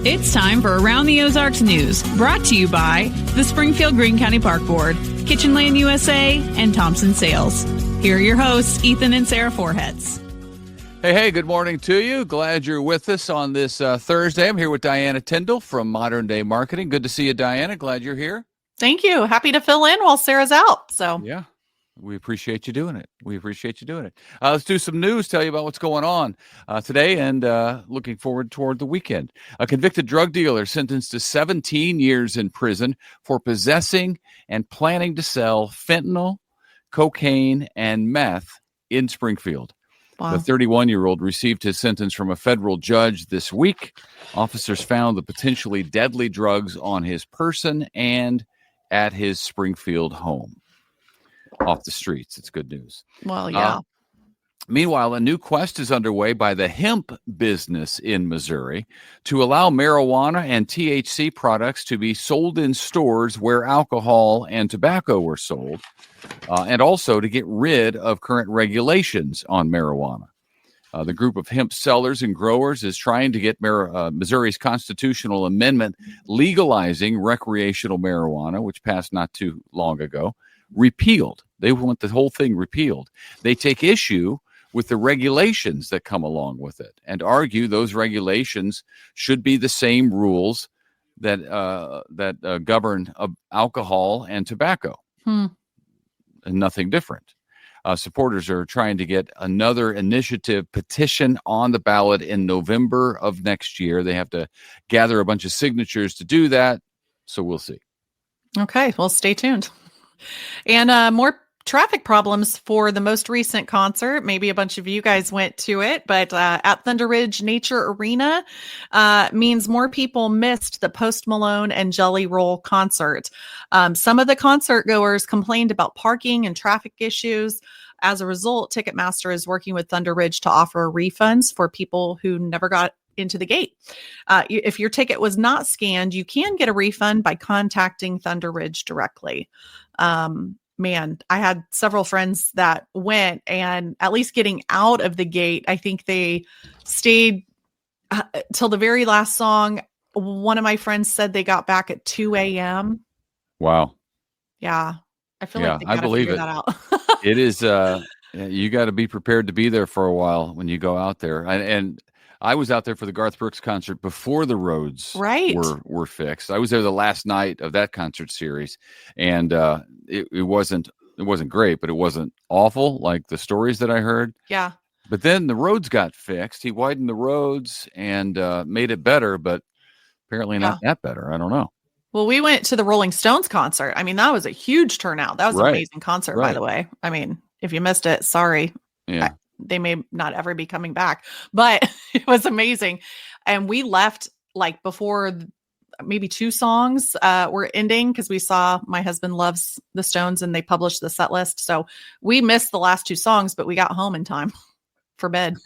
It's time for Around the Ozarks News, brought to you by the Springfield Greene County Park Board, Kitchen Land USA, and Thompson Sales. Here are your hosts, Ethan and Sarah Forhetz. Hey, good morning to you. Glad you're with us on this Thursday. I'm here with Diana Tyndall from Modern Day Marketing. Good to see you, Diana. Glad you're here. Thank you. Happy to fill in while Sarah's out. So yeah, we appreciate you doing it. Let's do some news, tell you about what's going on today, and looking forward toward the weekend. A convicted drug dealer sentenced to 17 years in prison for possessing and planning to sell fentanyl, cocaine, and meth in Springfield. wow. The 31-year-old received his sentence from a federal judge this week. Officers found the potentially deadly drugs on his person and at his Springfield home. Off the streets. It's good news. Well, yeah. Meanwhile, a new quest is underway by the hemp business in Missouri to allow marijuana and THC products to be sold in stores where alcohol and tobacco were sold, and also to get rid of current regulations on marijuana. The group of hemp sellers and growers is trying to get Missouri's constitutional amendment legalizing recreational marijuana, which passed not too long ago, repealed. They want the whole thing repealed. They take issue with the regulations that come along with it and argue those regulations should be the same rules that govern alcohol and tobacco, and nothing different. Supporters are trying to get another initiative petition on the ballot in November of next year. They have to gather a bunch of signatures to do that, so we'll see. Okay, well, stay tuned. And more traffic problems for the most recent concert. Maybe a bunch of you guys went to it, but at Thunder Ridge Nature Arena means more people missed the Post Malone and Jelly Roll concert. Some of the concert goers complained about parking and traffic issues. As a result, Ticketmaster is working with Thunder Ridge to offer refunds for people who never got into the gate. If your ticket was not scanned, you can get a refund by contacting Thunder Ridge directly. Man, I had several friends that went, and at least getting out of the gate, I think they stayed till the very last song. One of my friends said they got back at 2 a.m. Wow. Yeah. I feel like they I gotta believe figure it. that out. It is, you got to be prepared to be there for a while when you go out there. And I was out there for the Garth Brooks concert before the roads Right. were fixed. I was there the last night of that concert series, and it wasn't great, but it wasn't awful like the stories that I heard. Yeah. But then the roads got fixed. He widened the roads and made it better, but apparently not that better. I don't know. Well, we went to the Rolling Stones concert. I mean, that was a huge turnout. That was an amazing concert, by the way. I mean, if you missed it, sorry. Yeah. They may not ever be coming back, but it was amazing. And we left like before maybe two songs were ending because we saw My Husband Loves the Stones and they published the set list. So we missed the last two songs, but we got home in time for bed.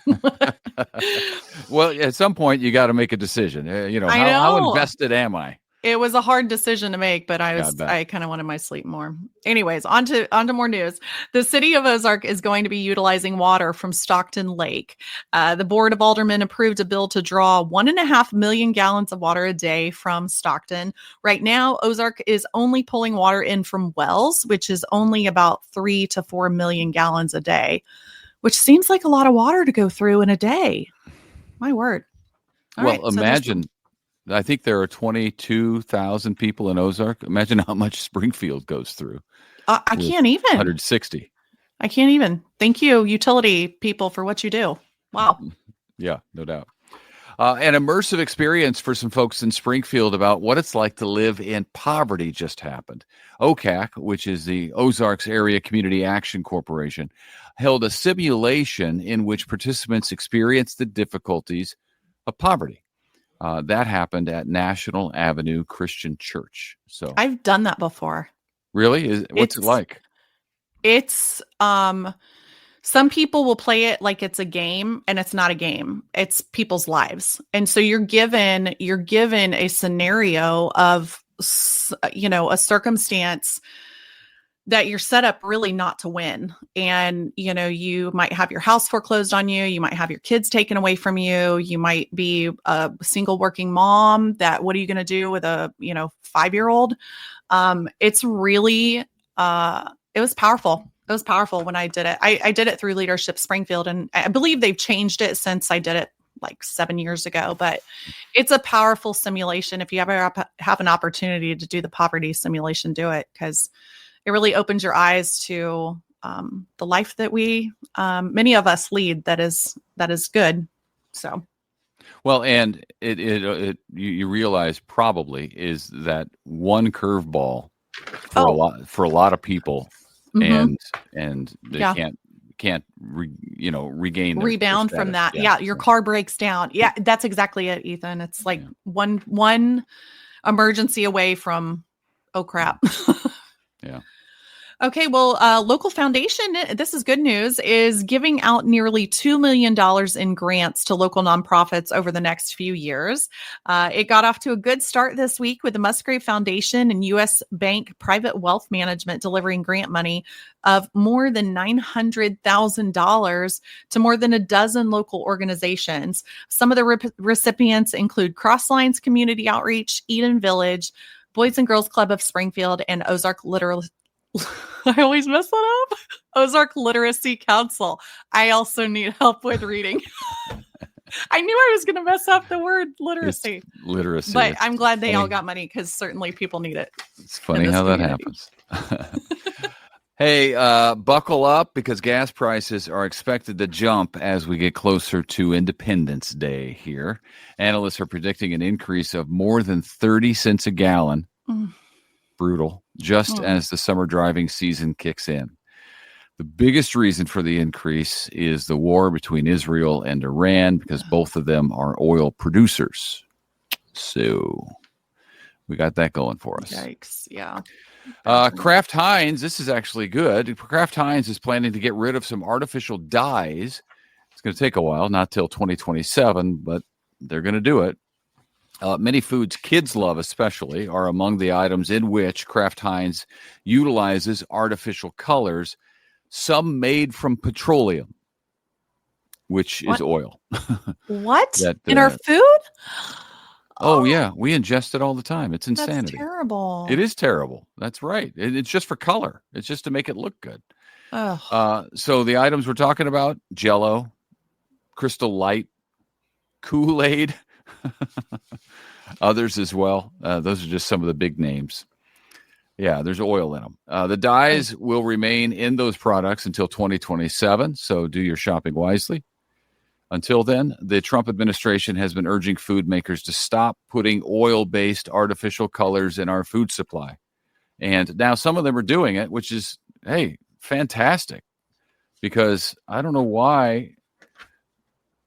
Well, at some point you got to make a decision. How invested am I? It was a hard decision to make, but I kind of wanted my sleep more. Anyways, on to more news. The city of Ozark is going to be utilizing water from Stockton Lake. The Board of Aldermen approved a bill to draw 1.5 million gallons of water a day from Stockton. Right now, Ozark is only pulling water in from wells, which is only about 3 to 4 million gallons a day, which seems like a lot of water to go through in a day. My word. Imagine. I think there are 22,000 people in Ozark. Imagine how much Springfield goes through. I can't even. 160. I can't even. Thank you, utility people, for what you do. Wow. Yeah, no doubt. An immersive experience for some folks in Springfield about what it's like to live in poverty just happened. OCAC, which is the Ozarks Area Community Action Corporation, held a simulation in which participants experienced the difficulties of poverty. That happened at National Avenue Christian Church. So I've done that before. Really? What's it like? It's some people will play it like it's a game, and it's not a game. It's people's lives. And so you're given a scenario of, a circumstance that you're set up really not to win. And, you might have your house foreclosed on you. You might have your kids taken away from you. You might be a single working mom what are you going to do with a, 5-year-old? It's really, it was powerful. It was powerful when I did it. I did it through Leadership Springfield, and I believe they've changed it since I did it like 7 years ago, but it's a powerful simulation. If you ever have an opportunity to do the poverty simulation, do it, because it really opens your eyes to the life that many of us lead that is good. So, well, and you realize probably is that one curveball for a lot of people, and they can't rebound from that. Yeah, your car breaks down. Yeah, that's exactly it, Ethan. It's like one emergency away from, oh crap. Yeah. Okay, well, local foundation, this is good news, is giving out nearly $2 million in grants to local nonprofits over the next few years. It got off to a good start this week with the Musgrave Foundation and U.S. Bank Private Wealth Management delivering grant money of more than $900,000 to more than a dozen local organizations. Some of the recipients include Crosslines Community Outreach, Eden Village, Boys and Girls Club of Springfield, and Ozark I always mess that up. Ozark Literacy Council. I also need help with reading. I knew I was going to mess up the word literacy. It's literacy. But I'm glad they all got money, because certainly people need it. It's funny how that happens. Hey, buckle up, because gas prices are expected to jump as we get closer to Independence Day here. Analysts are predicting an increase of more than 30 cents a gallon. Brutal. Just as the summer driving season kicks in. The biggest reason for the increase is the war between Israel and Iran, because both of them are oil producers. So we got that going for us. Yikes. Yeah. Kraft Heinz, this is actually good. Kraft Heinz is planning to get rid of some artificial dyes. It's going to take a while, not till 2027, but they're going to do it. Many foods kids love especially are among the items in which Kraft Heinz utilizes artificial colors, some made from petroleum, which is oil. What? In our food? Oh, yeah. We ingest it all the time. It's insanity. That's terrible. It is terrible. That's right. It's just for color. It's just to make it look good. So the items we're talking about, Jell-O, Crystal Light, Kool-Aid, others as well. Those are just some of the big names. Yeah, there's oil in them. The dyes will remain in those products until 2027, so do your shopping wisely. Until then, the Trump administration has been urging food makers to stop putting oil-based artificial colors in our food supply. And now some of them are doing it, which is, hey, fantastic. Because I don't know why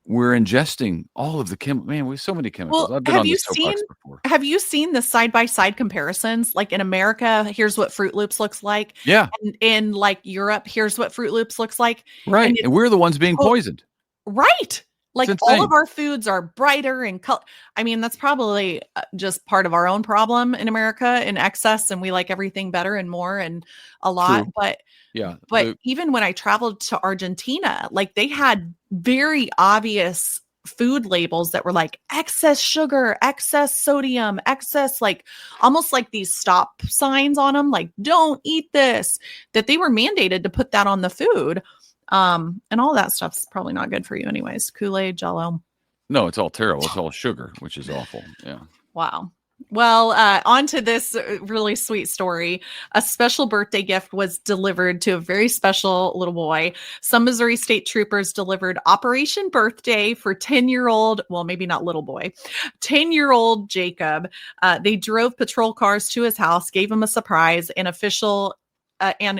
we're ingesting all of the chemicals. Man, we have so many chemicals. Well, I've been on this soapbox before. Have you seen the side-by-side comparisons? Like in America, here's what Fruit Loops looks like. Yeah. And in like Europe, here's what Fruit Loops looks like. Right. And we're the ones being poisoned. Right. Like all of our foods are brighter and color. I mean, that's probably just part of our own problem in America in excess. And we like everything better and more and a lot. True. But yeah. Even when I traveled to Argentina, like they had very obvious food labels that were like excess sugar, excess sodium, excess, like almost like these stop signs on them, like don't eat this, that they were mandated to put that on the food. And all that stuff's probably not good for you anyways. Kool-Aid, Jell-O. No, it's all terrible. It's all sugar, which is awful. Yeah. Wow. Well, on to this really sweet story. A special birthday gift was delivered to a very special little boy. Some Missouri State troopers delivered Operation Birthday for 10-year-old, well, maybe not little boy, 10-year-old Jacob. They drove patrol cars to his house, gave him a surprise, and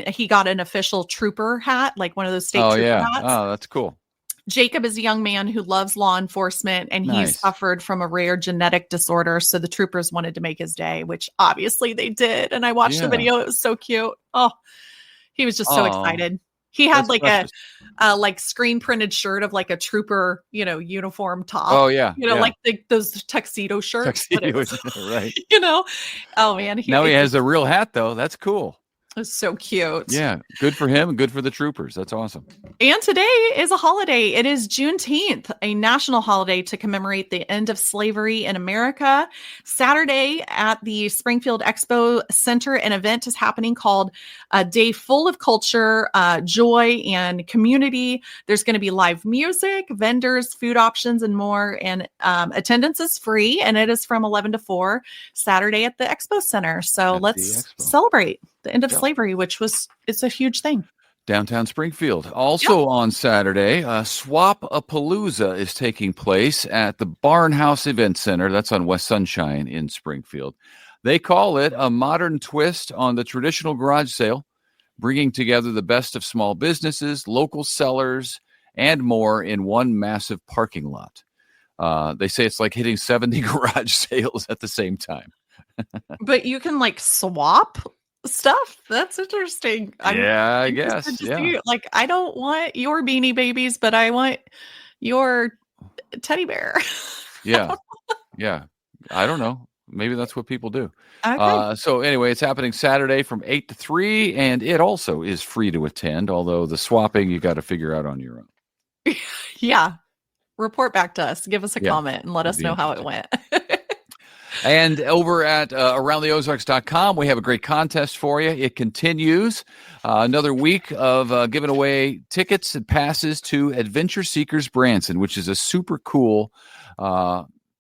he got an official trooper hat, like one of those state trooper hats. Oh, that's cool. Jacob is a young man who loves law enforcement, and he suffered from a rare genetic disorder. So the troopers wanted to make his day, which obviously they did. And I watched the video. It was so cute. Oh, he was just so excited. He had like a like screen printed shirt of like a trooper, uniform top. Oh yeah. Like those tuxedo shirts. Right. Oh man. Now he has a real hat though. That's cool. That's so cute. Yeah, good for him and good for the troopers. That's awesome. And today is a holiday. It is Juneteenth, a national holiday to commemorate the end of slavery in America. Saturday at the Springfield Expo Center, an event is happening called A Day Full of Culture, Joy, and Community. There's going to be live music, vendors, food options, and more. And attendance is free, and it is from 11 to 4 Saturday at the Expo Center. So let's celebrate the end of slavery, which it's a huge thing. Downtown Springfield. Also on Saturday, Swap-a-Palooza is taking place at the Barnhouse Event Center. That's on West Sunshine in Springfield. They call it a modern twist on the traditional garage sale, bringing together the best of small businesses, local sellers, and more in one massive parking lot. They say it's like hitting 70 garage sales at the same time. But you can swap stuff. That's interesting. I guess. Yeah. Like, I don't want your Beanie Babies, but I want your teddy bear. Yeah. I don't know. Maybe that's what people do. Okay. So anyway, it's happening Saturday from 8 to 3, and it also is free to attend, although the swapping you got to figure out on your own. Yeah. Report back to us. Give us a comment and let us know how it went. And over at aroundtheozarks.com, we have a great contest for you. It continues. Another week of giving away tickets and passes to Adventure Seekers Branson, which is a super cool,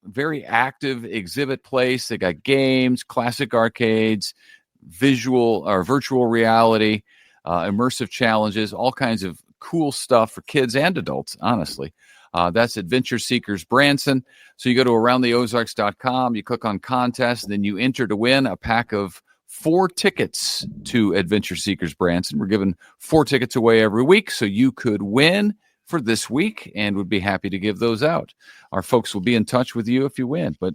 very active exhibit place. They got games, classic arcades, visual or virtual reality, immersive challenges, all kinds of cool stuff for kids and adults, honestly. That's Adventure Seekers Branson. So you go to aroundtheozarks.com, you click on contest, and then you enter to win a pack of 4 tickets to Adventure Seekers Branson. We're giving 4 tickets away every week, so you could win for this week and would be happy to give those out. Our folks will be in touch with you if you win. But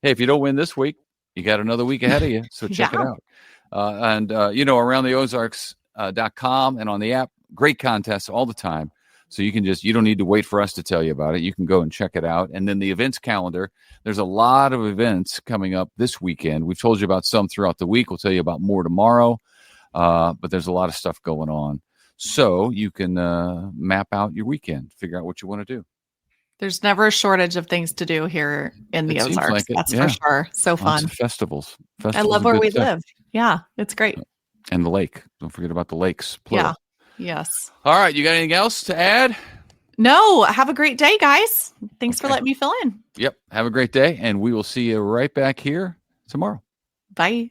hey, if you don't win this week, you got another week ahead of you, so check it out. Aroundtheozarks.com and on the app, great contests all the time. So you don't need to wait for us to tell you about it. You can go and check it out. And then the events calendar, there's a lot of events coming up this weekend. We've told you about some throughout the week. We'll tell you about more tomorrow. But there's a lot of stuff going on. So you can map out your weekend, figure out what you want to do. There's never a shortage of things to do here in the Ozarks. Like That's for sure. So fun. Lots of festivals. I love where we live. Yeah, it's great. And the lake. Don't forget about the lakes. Plural. Yeah. Yes. All right. You got anything else to add? No. Have a great day, guys. Thanks for letting me fill in. Yep. Have a great day. And we will see you right back here tomorrow. Bye.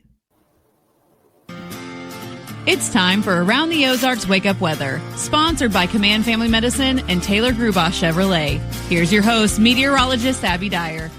It's time for Around the Ozarks Wake Up Weather, sponsored by Command Family Medicine and Taylor Grubaugh Chevrolet. Here's your host, meteorologist Abby Dyer.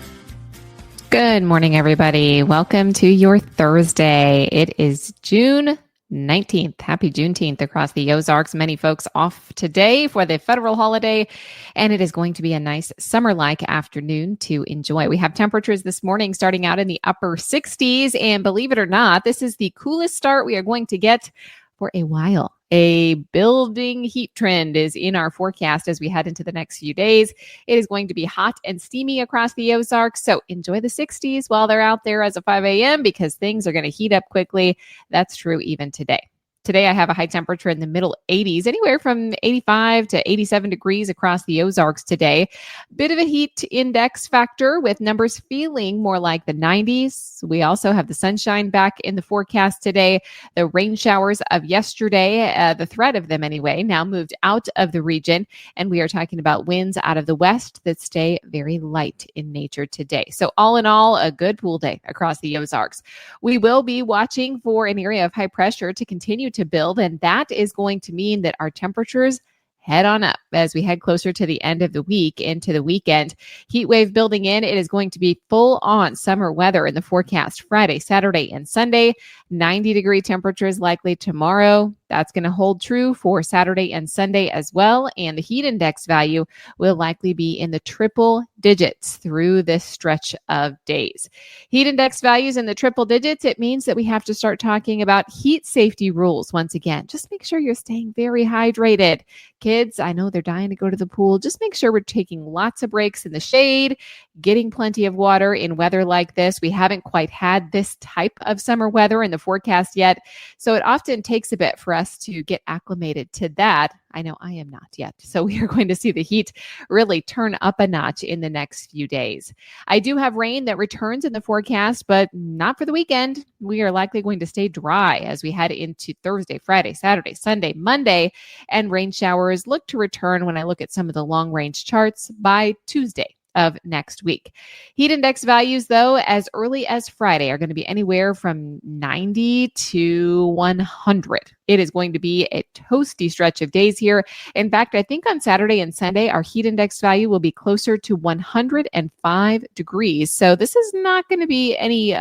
Good morning, everybody. Welcome to your Thursday. It is June 19th. Happy Juneteenth across the Ozarks. Many folks off today for the federal holiday, and it is going to be a nice summer-like afternoon to enjoy. We have temperatures this morning starting out in the upper 60s, and believe it or not, this is the coolest start we are going to get for a while. A building heat trend is in our forecast as we head into the next few days. It is going to be hot and steamy across the Ozarks, so enjoy the 60s while they're out there as of 5 a.m. because things are going to heat up quickly. That's true even today. Today, I have a high temperature in the middle 80s, anywhere from 85 to 87 degrees across the Ozarks today. Bit of a heat index factor with numbers feeling more like the 90s. We also have the sunshine back in the forecast today. The rain showers of yesterday, the threat of them anyway, now moved out of the region. And we are talking about winds out of the west that stay very light in nature today. So all in all, a good pool day across the Ozarks. We will be watching for an area of high pressure to continue to build, and that is going to mean that our temperatures head on up as we head closer to the end of the week into the weekend. Heat wave building in. It is going to be full on summer weather in the forecast Friday, Saturday, and Sunday. 90-degree temperatures likely tomorrow. That's going to hold true for Saturday and Sunday as well. And the heat index value will likely be in the triple digits through this stretch of days. Heat index values in the triple digits, it means that we have to start talking about heat safety rules once again. Just make sure you're staying very hydrated. Kids, I know they're dying to go to the pool. Just make sure we're taking lots of breaks in the shade, getting plenty of water in weather like this. We haven't quite had this type of summer weather in the forecast yet, so it often takes a bit for us to get acclimated to that. I know I am not yet. So we are going to see the heat really turn up a notch in the next few days. I do have rain that returns in the forecast, but not for the weekend. We are likely going to stay dry as we head into Thursday, Friday, Saturday, Sunday, Monday, and rain showers look to return when I look at some of the long range charts by Tuesday of next week. Heat index values, though, as early as Friday are going to be anywhere from 90 to 100. It is going to be a toasty stretch of days here. In fact, I think on Saturday and Sunday, our heat index value will be closer to 105 degrees. So this is not going to be any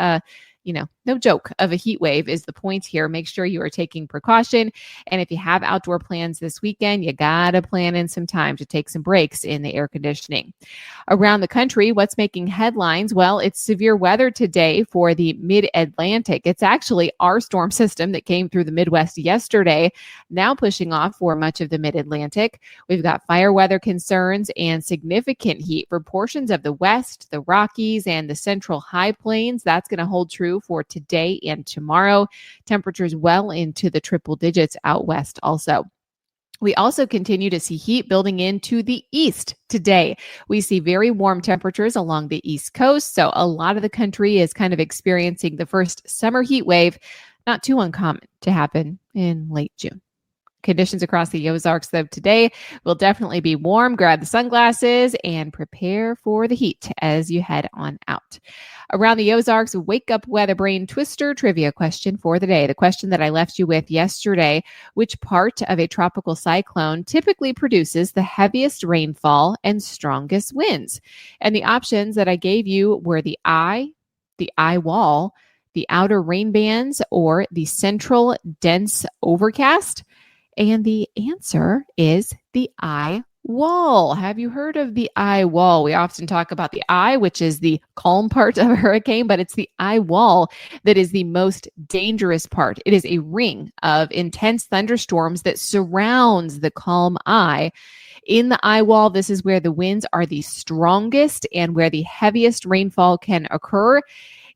no joke of a heat wave is the point here. Make sure you are taking precaution. And if you have outdoor plans this weekend, you got to plan in some time to take some breaks in the air conditioning. Around the country, what's making headlines? Well, it's severe weather today for the mid-Atlantic. It's actually our storm system that came through the Midwest yesterday, now pushing off for much of the mid-Atlantic. We've got fire weather concerns and significant heat for portions of the West, the Rockies, and the Central High Plains. That's going to hold true for today and tomorrow. Temperatures well into the triple digits out west also. We also continue to see heat building into the east today. We see very warm temperatures along the East Coast. So a lot of the country is kind of experiencing the first summer heat wave, not too uncommon to happen in late June. Conditions across the Ozarks, though, today will definitely be warm. Grab the sunglasses and prepare for the heat as you head on out. Around the Ozarks, wake up weather brain twister trivia question for the day. The question that I left you with yesterday: which part of a tropical cyclone typically produces the heaviest rainfall and strongest winds? And the options that I gave you were the eye wall, the outer rain bands, or the central dense overcast. And the answer is the eye wall. Have you heard of the eye wall? We often talk about the eye, which is the calm part of a hurricane, but it's the eye wall that is the most dangerous part. It is a ring of intense thunderstorms that surrounds the calm eye. In the eye wall, this is where the winds are the strongest and where the heaviest rainfall can occur.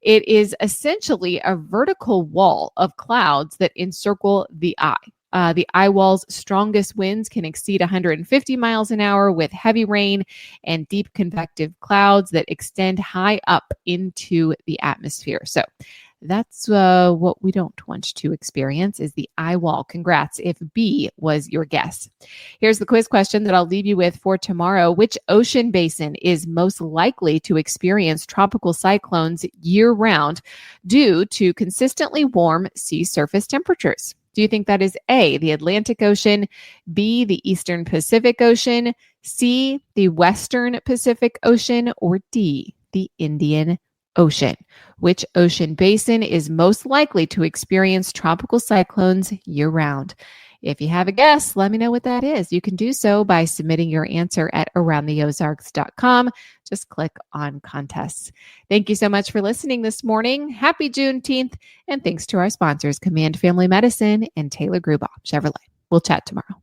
It is essentially a vertical wall of clouds that encircle the eye. The eye wall's strongest winds can exceed 150 miles an hour with heavy rain and deep convective clouds that extend high up into the atmosphere. So that's what we don't want to experience is the eye wall. Congrats if B was your guess. Here's the quiz question that I'll leave you with for tomorrow. Which ocean basin is most likely to experience tropical cyclones year-round due to consistently warm sea surface temperatures? Do you think that is A, the Atlantic Ocean, B, the Eastern Pacific Ocean, C, the Western Pacific Ocean, or D, the Indian Ocean? Which ocean basin is most likely to experience tropical cyclones year-round? If you have a guess, let me know what that is. You can do so by submitting your answer at aroundtheozarks.com. Just click on contests. Thank you so much for listening this morning. Happy Juneteenth, and thanks to our sponsors, Command Family Medicine and Taylor Gruboff Chevrolet. We'll chat tomorrow.